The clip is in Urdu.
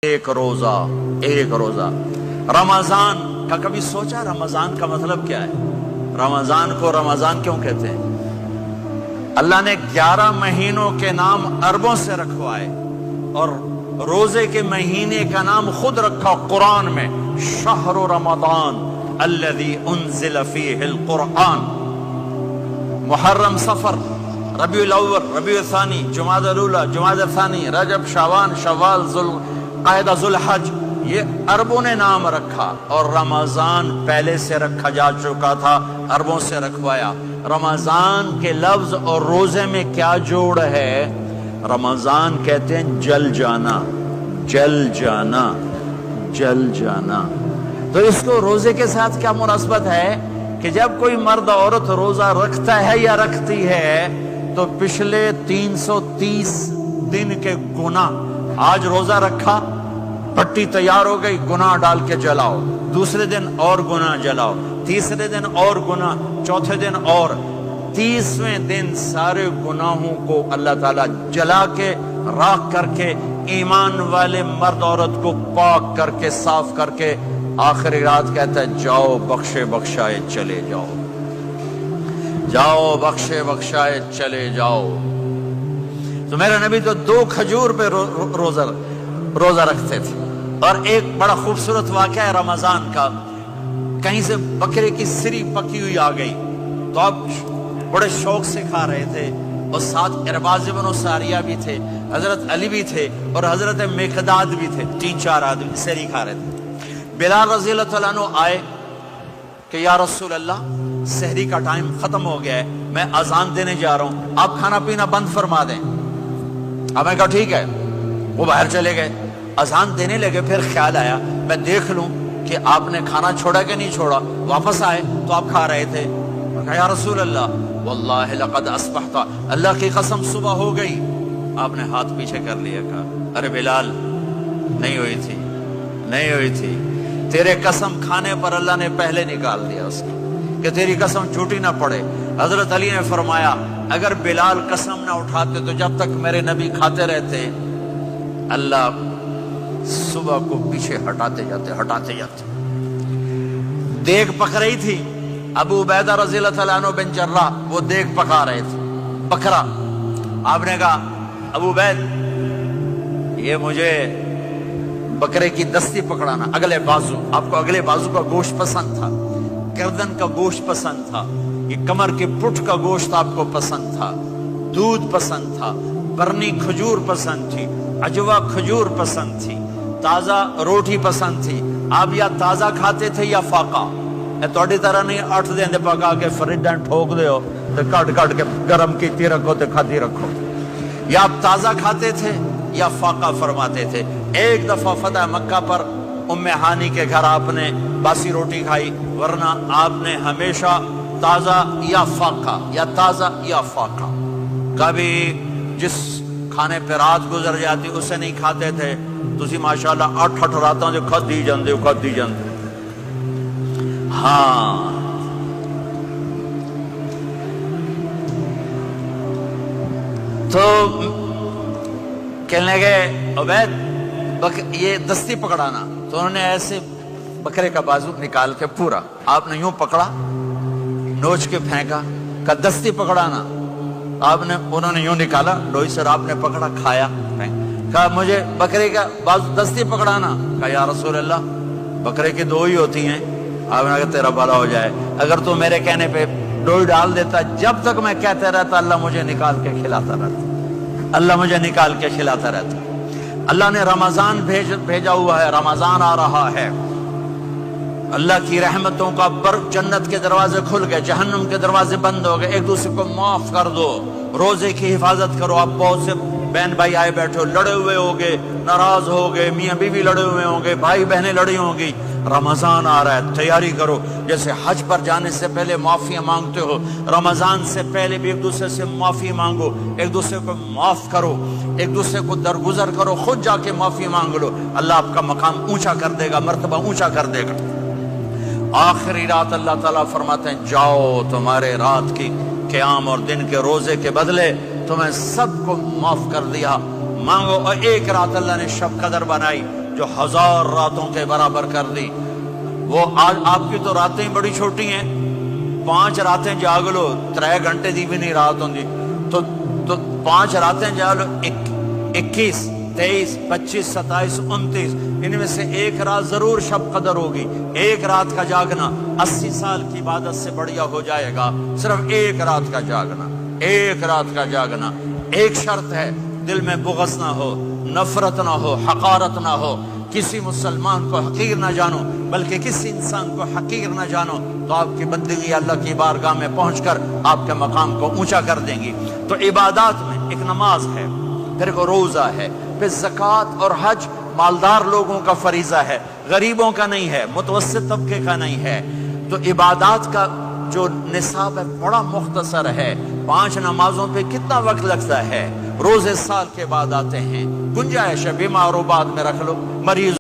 ایک روزہ رمضان کا کبھی سوچا رمضان کا مطلب کیا ہے؟ رمضان کو رمضان کیوں کہتے ہیں؟ اللہ نے 11 مہینوں کے نام عربوں سے رکھوائے اور روزے کے مہینے کا نام خود رکھا قرآن میں، شہر رمضان الذی انزل فیہ القرآن۔ محرم، صفر، ربیع الاول، ربیع الثانی، جمادی الاولی، جمادی الثانی، رجب، شعبان، شوال، قاعدہ، ذوالحج، یہ عربوں نے نام رکھا اور رمضان پہلے سے رکھا جا چکا تھا، عربوں سے رکھوایا۔ رمضان کے لفظ اور روزے میں کیا جوڑ ہے؟ رمضان کہتے ہیں جل جانا، جل جانا، جل جانا۔ تو اس کو روزے کے ساتھ کیا مناسبت ہے کہ جب کوئی مرد عورت روزہ رکھتا ہے یا رکھتی ہے تو پچھلے 330 دن کے گناہ، آج روزہ رکھا، پٹی تیار ہو گئی، گناہ ڈال کے جلاؤ، دوسرے دن اور گناہ جلاؤ، تیسرے دن اور گناہ، چوتھے دن اور، 30ویں دن سارے گناہوں کو اللہ تعالیٰ جلا کے، راکھ کر کے، ایمان والے مرد عورت کو پاک کر کے، صاف کر کے، آخری رات کہتا ہے جاؤ بخشے بخشائے چلے جاؤ، جاؤ بخشے بخشائے چلے جاؤ۔ تو میرے نبی تو 2 کھجور پہ روزہ رکھتے تھے۔ اور ایک بڑا خوبصورت واقعہ ہے رمضان کا، کہیں سے بکرے کی سری پکی ہوئی آ گئی تو آپ بڑے شوق سے کھا رہے تھے، اور ساتھ ارباز بن ساریہ بھی تھے، حضرت علی بھی تھے اور حضرت مقداد بھی تھے، 3-4 آدمی سری کھا رہے تھے۔ بلال رضی اللہ تعالیٰ عنہ آئے کہ یا رسول اللہ، سحری کا ٹائم ختم ہو گیا ہے، میں اذان دینے جا رہا ہوں، آپ کھانا پینا بند فرما دیں۔ اب میں کہا ٹھیک ہے، وہ باہر چلے گئے، اذان دینے لگے، پھر خیال آیا میں دیکھ لوں کہ آپ نے کھانا چھوڑا کہ نہیں چھوڑا۔ واپس آئے تو آپ کھا رہے تھے۔ میں کہا یا رسول اللہ واللہ لقد اصبحت، اللہ کی قسم صبح ہو گئی۔ آپ نے ہاتھ پیچھے کر لیا، کہا ارے بلال، نہیں ہوئی تھی، نہیں ہوئی تھی، تیرے قسم کھانے پر اللہ نے پہلے نکال دیا اس کو کہ تیری قسم جھوٹی نہ پڑے۔ حضرت علی نے فرمایا اگر بلال قسم نہ اٹھاتے تو جب تک میرے نبی کھاتے رہتے، اللہ صبح کو پیچھے ہٹاتے جاتے۔ دیگ پک رہی تھی، ابو عبیدہ رضی اللہ تعالیٰ عنہ بن جراح وہ دیگ پکا رہے تھے، بکرا۔ آپ نے کہا ابو عبید، یہ مجھے بکرے کی دستی پکڑانا، اگلے بازو، آپ کو اگلے بازو کا گوشت پسند تھا، گردن کا گوشت پسند تھا، یہ کمر کے پٹھ کا گوشت آپ کو پسند تھا، دودھ پسند تھا، برنی کھجور پسند تھی، عجوا کھجور پسند تھی، تازہ روٹی پسند تھی۔ آپ یا تازہ کھاتے تھے یا فاقہ، توڑی طرح نہیں 8 دن پکا کے فریڈاں ٹھوک دے ہو تو کٹ کے گرم کیتی رکھو تو کھاتی رکھو، یا آپ تازہ کھاتے تھے یا فاقہ فرماتے تھے۔ ایک دفعہ فتح مکہ پر ام ہانی کے گھر آپ نے باسی روٹی کھائی، ورنہ آپ نے ہمیشہ تازہ یا فاقہ، یا تازہ یا فاقہ۔ کبھی جس کھانے پہ رات گزر جاتی اسے نہیں کھاتے تھے، تسی ماشاءاللہ 8 راتاں جو کھدی جاندے ہو۔ ہاں، تو کہنے لگے عبید یہ دستی پکڑانا، تو انہوں نے ایسے بکرے کا بازو نکال کے پورا آپ نے یوں پکڑا، نوچ کے پھینکا، کہا دستی پکڑانا، انہوں نے یوں نکالا لوئی سر، آپ نے پکڑا، کھایا، کہا مجھے بکرے کا بازو دستی پکڑانا۔ کہا یا رسول اللہ بکرے کی 2 ہی ہوتی ہیں۔ آپ نے کہا تیرا بھلا ہو جائے، اگر تو میرے کہنے پہ ڈوئی ڈال دیتا، جب تک میں کہتے رہتا اللہ مجھے نکال کے کھلاتا رہتا، اللہ مجھے نکال کے کھلاتا رہتا۔ اللہ نے رمضان بھیجا ہوا ہے، رمضان آ رہا ہے، اللہ کی رحمتوں کا جنت کے دروازے کھل گئے، جہنم کے دروازے بند ہو گئے، ایک دوسرے کو معاف کر دو، روزے کی حفاظت کرو۔ آپ بہت سے بہن بھائی آئے بیٹھے ہو، لڑے ہوئے ہوگے، ناراض ہوگے، میاں بیوی لڑے ہوئے ہوں گے، بھائی بہنیں لڑی ہوں گی۔ رمضان آ رہا ہے، تیاری کرو۔ جیسے حج پر جانے سے پہلے معافیاں مانگتے ہو، رمضان سے پہلے بھی ایک دوسرے سے معافی مانگو، ایک دوسرے کو معاف کرو، ایک دوسرے کو درگزر کرو، خود جا کے معافی مانگ لو، اللہ آپ کا مقام اونچا کر دے گا، مرتبہ اونچا کر دے گا۔ آخری رات اللہ تعالیٰ فرماتے ہیں جاؤ، تمہارے رات کی قیام اور دن کے روزے کے بدلے تمہیں سب کو معاف کر دیا، مانگو۔ اور ایک رات اللہ نے شب قدر بنائی جو 1000 راتوں کے برابر کر دی. وہ آج آپ کی تو راتیں بڑی چھوٹی ہیں, 5 راتیں جاگ لو 3 گھنٹے دی بھی نہیں رات ہوندی, تو 5 راتیں جاگ لو 21 23 25 27 29, ان میں سے ایک رات ضرور شب قدر ہوگی. ایک رات کا جاگنا 80 سال کی عبادت سے بڑھیا ہو جائے گا. صرف ایک رات کا جاگنا, ایک رات کا جاگنا. ایک شرط ہے, دل میں بغض نہ ہو, نفرت نہ ہو, حقارت نہ ہو. کسی مسلمان کو حقیر نہ جانو, بلکہ کسی انسان کو حقیر نہ جانو, تو آپ کی بندگی اللہ کی بارگاہ میں پہنچ کر آپ کے مقام کو اونچا کر دیں گی. تو عبادات میں ایک نماز ہے, پھر ایک روزہ ہے, پھر زکوٰۃ اور حج مالدار لوگوں کا فریضہ ہے, غریبوں کا نہیں ہے, متوسط طبقے کا نہیں ہے. تو عبادات کا جو نصاب ہے بڑا مختصر ہے. 5 نمازوں پہ کتنا وقت لگتا ہے؟ روزے سال کے بعد آتے ہیں. گنجائش ہے, بیمار و بعد میں رکھ لو, مریض